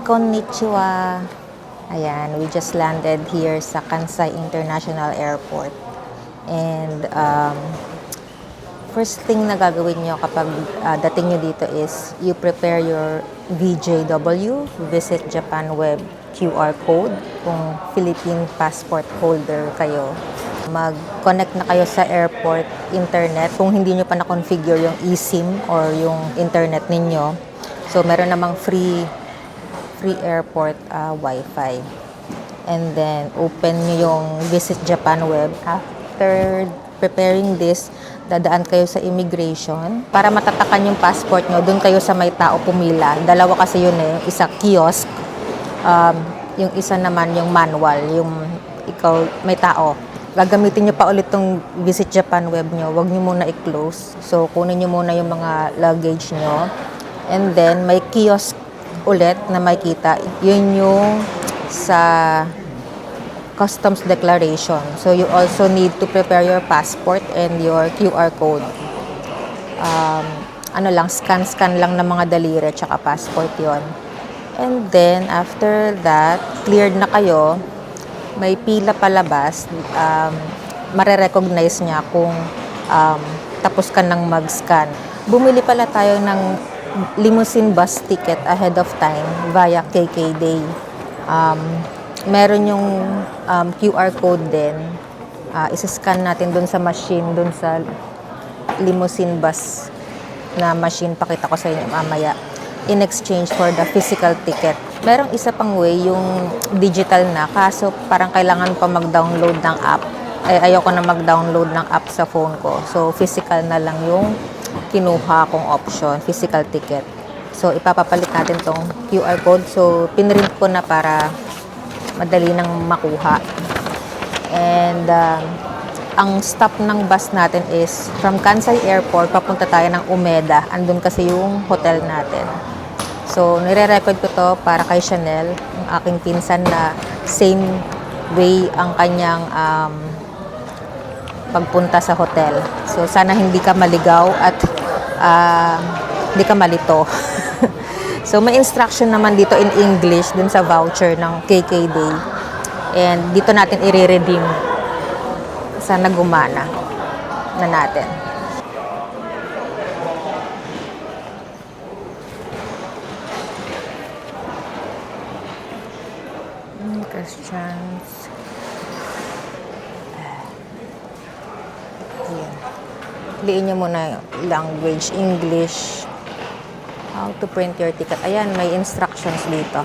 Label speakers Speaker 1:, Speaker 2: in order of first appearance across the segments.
Speaker 1: Konnichiwa. Ayan, we just landed here sa Kansai International Airport. And first thing na gagawin nyo kapag dating nyo dito is you prepare your VJW, Visit Japan Web QR code, kung Philippine passport holder kayo. Mag-connect na kayo sa airport internet kung hindi nyo pa na-configure yung eSIM or yung internet ninyo. So, meron namang free airport Wi-Fi. And then, open nyo yung Visit Japan Web. After preparing this, dadaan kayo sa immigration para matatakan yung passport nyo. Doon kayo sa may tao pumila. Dalawa kasi yun eh. Isa kiosk. Yung isa naman yung manual. Yung ikaw may tao. Gagamitin nyo pa ulit tong Visit Japan Web nyo. Huwag nyo muna i-close. So, kunin nyo muna yung mga luggage nyo. And then, may kiosk ulit na makita. Yun yung sa customs declaration. So, you also need to prepare your passport and your QR code. Scan lang ng mga daliri tsaka passport yon. And then, after that, cleared na kayo, may pila palabas, mare-recognize niya kung tapos ka nang mag-scan. Bumili pala tayo ng limousine bus ticket ahead of time via KKday. Meron yung QR code din. Isa-scan natin dun sa machine, dun sa limousine bus na machine. Pakita ko sa inyo mamaya. In exchange for the physical ticket. Merong isa pang way, yung digital na. Kaso parang kailangan pa mag-download ng app. Ayoko na mag-download ng app sa phone ko. So, physical na lang yung kinuha kong option, physical ticket. So, ipapapalit natin tong QR code. So, pinrint ko na para madali nang makuha. And, ang stop ng bus natin is from Kansai Airport, papunta tayo ng Umeda. Andun kasi yung hotel natin. So, nire-record ko to para kay Chanel, ang aking pinsan na same way ang kanyang pagpunta sa hotel. So, sana hindi ka maligaw at hindi ka malito. So, may instruction naman dito in English dun sa voucher ng KKday. And dito natin i-redeem. Sana gumana na natin. Questions. Ayan. Piliin nyo muna yung language, English. How to print your ticket. Ayan, may instructions dito.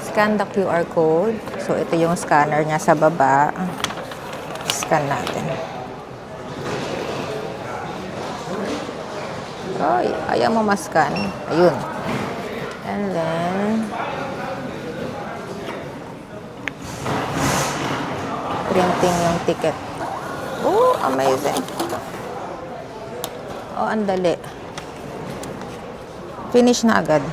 Speaker 1: Scan the QR code. So, ito yung scanner niya sa baba. Scan natin. Ay, ayaw mo ma-scan. Ayun. And then, printing yung ticket. Oh, amazing. Oh, ang dali. Finish na agad.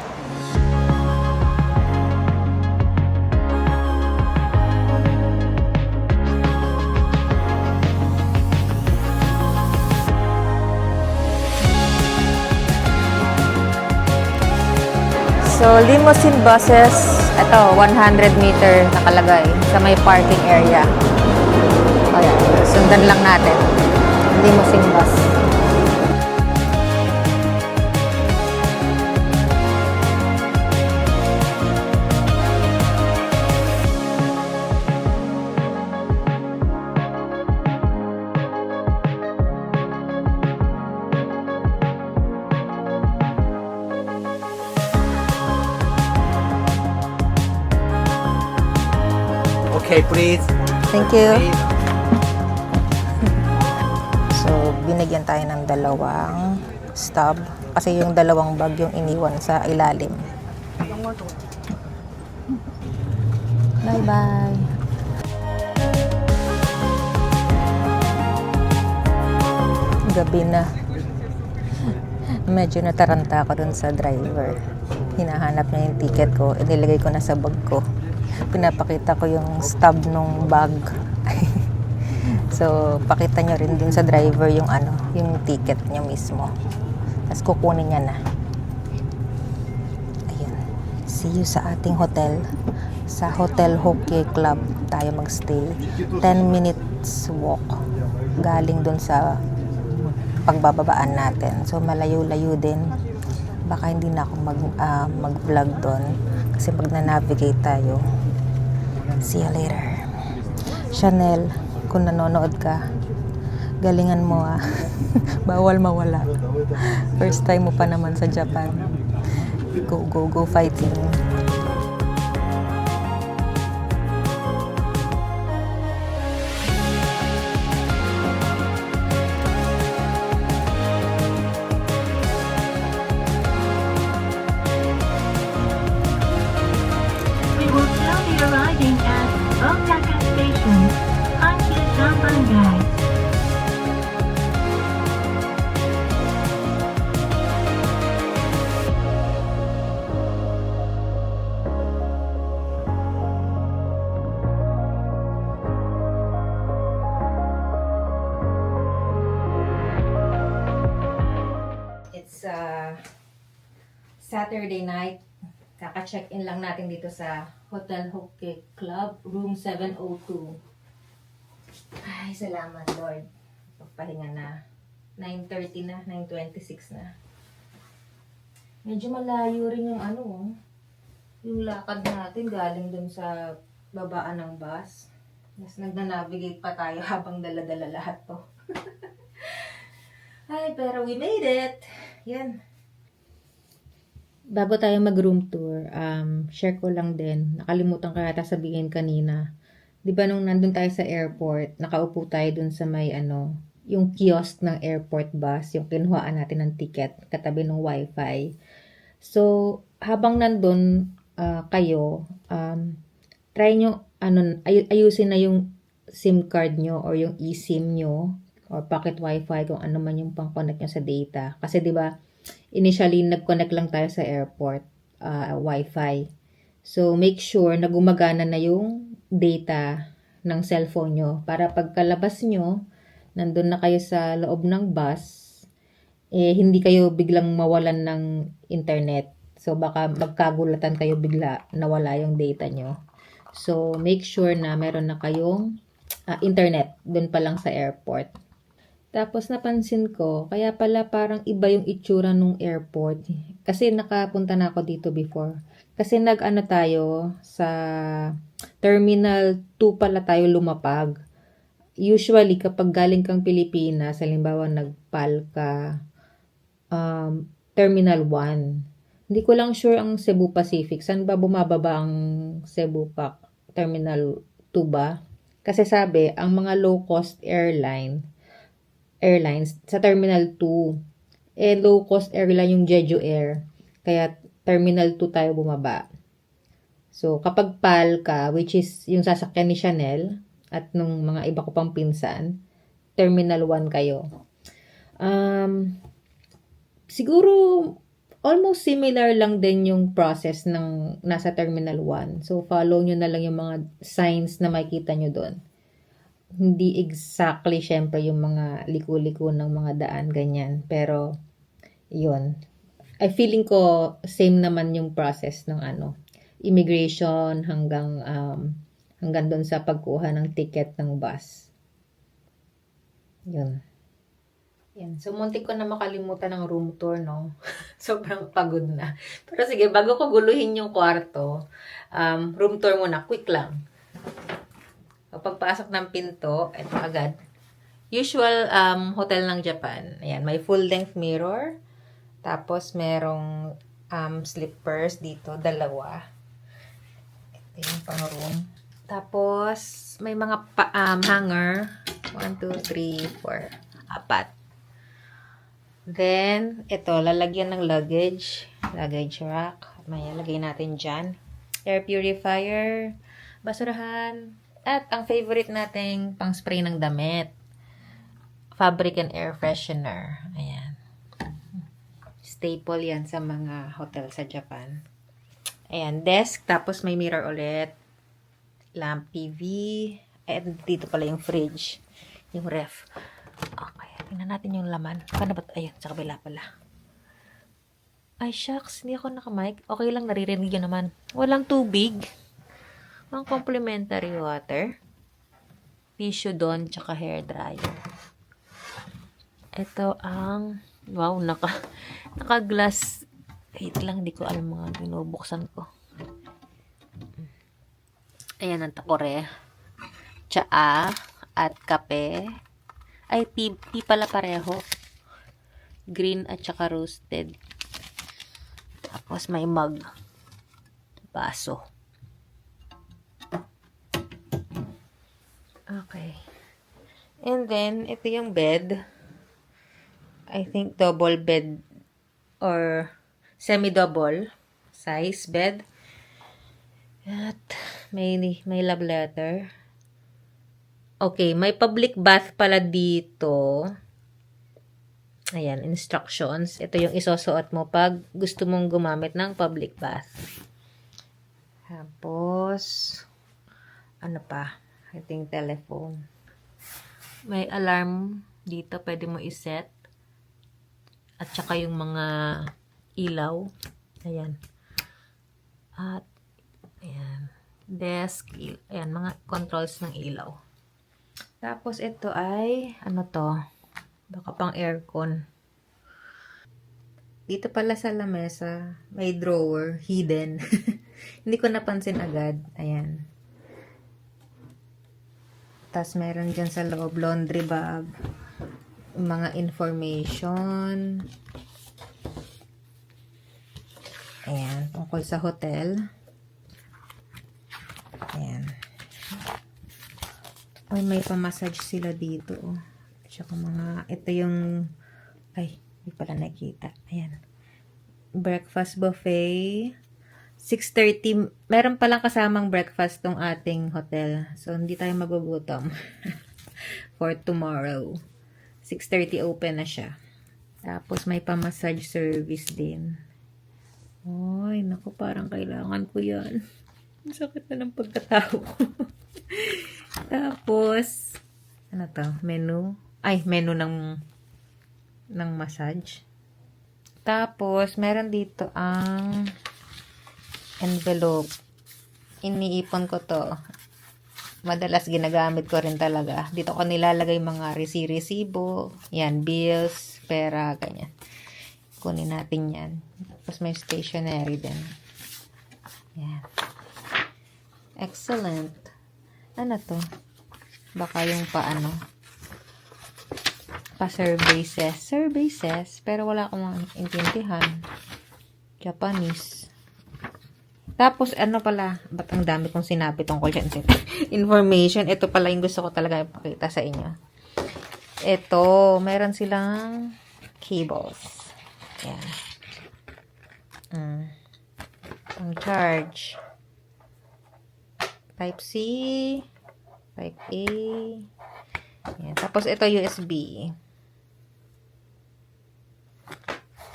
Speaker 1: So, limousine buses, ito, 100 meter nakalagay sa may parking area. Ayan, sundan lang natin. Limousine bus.
Speaker 2: Okay, please.
Speaker 1: Thank you. So, binigyan tayo ng dalawang stub kasi yung dalawang bag yung iniwan sa ilalim. Bye-bye. Gabi na. Medyo nataranta ako dun sa driver. Hinahanap niya yung ticket ko. Inilagay ko na sa bag ko. Pinapakita ko yung stub nung bag. So, pakita nyo rin din sa driver yung yung ticket niya mismo. Tapos kukunin niya na. Ayan. See you sa ating hotel. Sa Hotel Hockey Club tayo magstay. 10 minutes walk. Galing dun sa pagbababaan natin. So malayo-layo din. Baka hindi na ako mag-vlog doon. Kasi pag na-navigate tayo. See you later. Chanel, kung nanonood ka, galingan mo Bawal mawala. First time mo pa naman sa Japan. Go fighting.
Speaker 2: We will now be arriving at Osaka Station. Hankyu Sanbangai.
Speaker 1: It's Saturday night. Kaka-check-in lang natin dito sa Hotel Hockey Club, room 702. Ay, salamat Lord. Pagpahinga na. 9:30 na, 9:26 na. Medyo malayo rin yung yung lakad natin galing dun sa babaan ng bus. Mas nagna-navigate pa tayo habang dala-dala lahat to. Ay, pero we made it. Yan. Bago tayo mag-room tour, share ko lang din. Nakalimutan ko yata sabihin kanina. Di ba nung nandun tayo sa airport, nakaupo tayo dun sa may yung kiosk ng airport bus, yung kinuhaan natin ng ticket, katabi ng wifi. So, habang nandun kayo, try nyo, ayusin na yung SIM card nyo or yung eSIM nyo or pocket wifi kung ano man yung pang-connect nyo sa data. Kasi di ba initially, nag-connect lang tayo sa airport wifi. So, make sure na gumagana na yung data ng cellphone nyo para pagkalabas nyo, nandun na kayo sa loob ng bus, hindi kayo biglang mawalan ng internet. So, baka magkagulatan kayo bigla nawala yung data nyo. So, make sure na meron na kayong internet dun pa lang sa airport. Tapos napansin ko, kaya pala parang iba yung itsura nung airport. Kasi nakapunta na ako dito before. Kasi tayo sa Terminal 2 pala tayo lumapag. Usually, kapag galing kang Pilipinas, halimbawa nagpal ka, Terminal 1. Hindi ko lang sure ang Cebu Pacific. Saan ba bumababa ang Cebu Pac? Terminal 2 ba? Kasi sabi, ang mga low-cost airlines sa Terminal 2. Low-cost airline yung Jeju Air. Kaya Terminal 2 tayo bumaba. So, kapag PAL ka, which is yung sasakyan ni Chanel at nung mga iba ko pang pinsan, Terminal 1 kayo. Siguro, almost similar lang din yung process ng nasa Terminal 1. So, follow nyo na lang yung mga signs na makikita nyo doon. Hindi exactly, syempre, yung mga liku-liku ng mga daan, ganyan. Pero, yun. I feeling ko, same naman yung process ng immigration hanggang doon sa pagkuha ng ticket ng bus. Yun. Yan. So, muntik ko na makalimutan ng room tour, no? Sobrang pagod na. Pero sige, bago ko guluhin yung kwarto, room tour muna, quick lang. Pagpasok ng pinto, ito agad. Usual hotel ng Japan. Ayan, may full-length mirror. Tapos, merong slippers dito, 2. Ito yung pang-room. Tapos, may mga hanger. 1, 2, 3, 4. 4. Then, ito, lalagyan ng luggage rack. May lagay natin dyan. Air purifier, basurahan, at ang favorite nating pang spray ng damit. Fabric and air freshener. Ayan. Staple yan sa mga hotel sa Japan. Ayan, desk. Tapos may mirror ulit. Lamp TV. And dito pala yung fridge. Yung ref. Okay. Tingnan natin yung laman. Paano ba? Ayun, sa kabila pala. Ay, shucks, hindi ako nakamic. Okay lang, naririnig yun naman. Walang tubig. Ang complimentary water. Tissue doon, tsaka hair dryer. Ito ang, wow, naka-glass. Wait lang, di ko alam mga binubuksan ko. Ayan ang takore. Tsaa at kape. Ay, tea pala pareho. Green at tsaka roasted. Tapos may mug. Baso. Okay. And then, ito yung bed. I think double bed or semi-double size bed. At may love letter. Okay, may public bath pala dito. Ayan, instructions. Ito yung isusuot mo pag gusto mong gumamit ng public bath. Tapos, ano pa? I think telephone. May alarm dito, pwede mo iset. At saka yung mga ilaw. Ayan. At, ayan. Desk, ayan, mga controls ng ilaw. Tapos, ito ay, ano to? Baka pang aircon. Dito pala sa lamesa, may drawer, hidden. Hindi ko napansin agad. Ayan. Tapos meron dyan sa loob, laundry bag. Mga information. Ayan, tungkol sa hotel. Ayan. Ay, may pa-massage sila dito. Oh. Tsaka mga, ito yung, ay, hindi pala nakita. Ayan. Breakfast buffet. 6:30, meron palang kasamang breakfast tong ating hotel. So, hindi tayo magugutom. For tomorrow. 6:30 open na siya. Tapos, may pa-massage service din. Ay, naku, parang kailangan ko yan. Ang sakit na ng pagkatao. Tapos, ano to? Menu. Ay, menu ng massage. Tapos, meron dito ang envelope. Iniipon ko to. Madalas ginagamit ko rin talaga. Dito ko nilalagay mga resibo. Yan, bills, pera, ganyan. Kunin natin yan. Tapos may stationery din. Yan. Excellent. Ano to? Baka yung paano? Pa-survey says, pero wala akong intindihan. Japanese. Tapos, ano pala, ba't ang dami kong sinabi tungkol dyan? Information. Ito pala yung gusto ko talaga ipakita sa inyo. Ito, meron silang cables. Ayan. Pang charge. Type C. Type A. Ayan. Tapos, ito USB.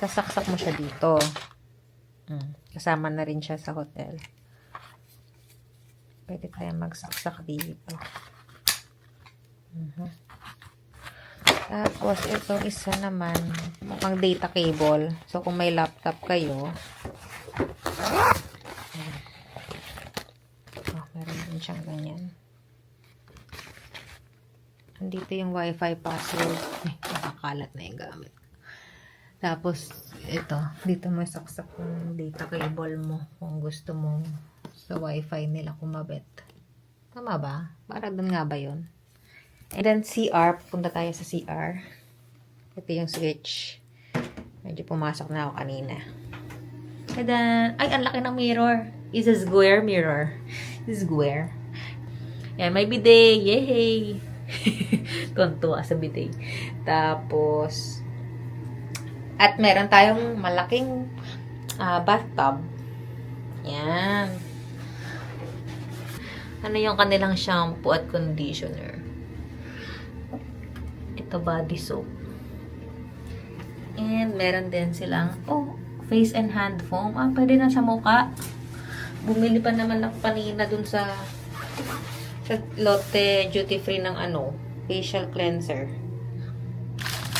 Speaker 1: Kasaksak mo siya dito. Kasama na rin siya sa hotel. Pwede tayo magsaksak dito. Tapos, ito isa naman, mukhang data cable. So, kung may laptop kayo, meron din siyang ganyan. Andito yung wifi password. Nakakalat na yung gamit. Tapos, ito, dito mo saksak yung data cable mo kung gusto mo sa wifi nila kumabit. Tama ba? Para doon nga ba yun? And then, CR. Punta tayo sa CR. Ito yung switch. Medyo pumasok na ako kanina. And then, ay, ang laki ng mirror. It's a square mirror. It's square. Yan, may bidet. Yay! Kontuwa sa bidet. Tapos, at meron tayong malaking bathtub. Yan. Ano yung kanilang shampoo at conditioner? Ito body soap. And meron din silang, face and hand foam. Pwede na sa mukha. Bumili pa naman ng kanina dun sa Lotte duty free ng facial cleanser.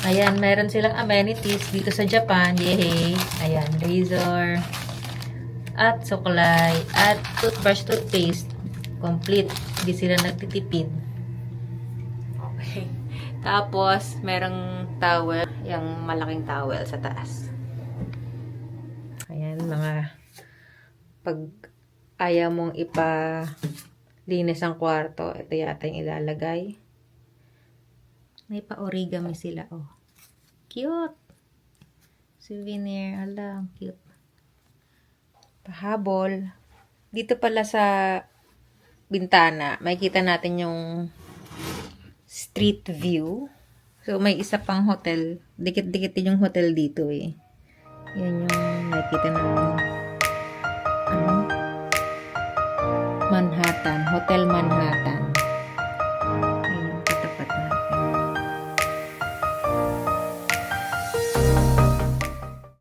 Speaker 1: Ayan, meron silang amenities dito sa Japan. Yay! Ayan, razor, at suklay, at toothbrush, toothpaste. Complete. Hindi sila nagtitipid. Okay. Tapos, merong towel. Yung malaking towel sa taas. Ayan, mga pag ayaw mong linis ang kwarto, ito yata yung ilalagay. May pa-origami sila, oh. Cute! Souvenir, ala, ang cute. Pahabol. Dito pala sa bintana, makikita natin yung street view. So, may isa pang hotel. Dikit-dikit din yung hotel dito, eh. Yan yung makikita ng Manhattan. Hotel Manhattan.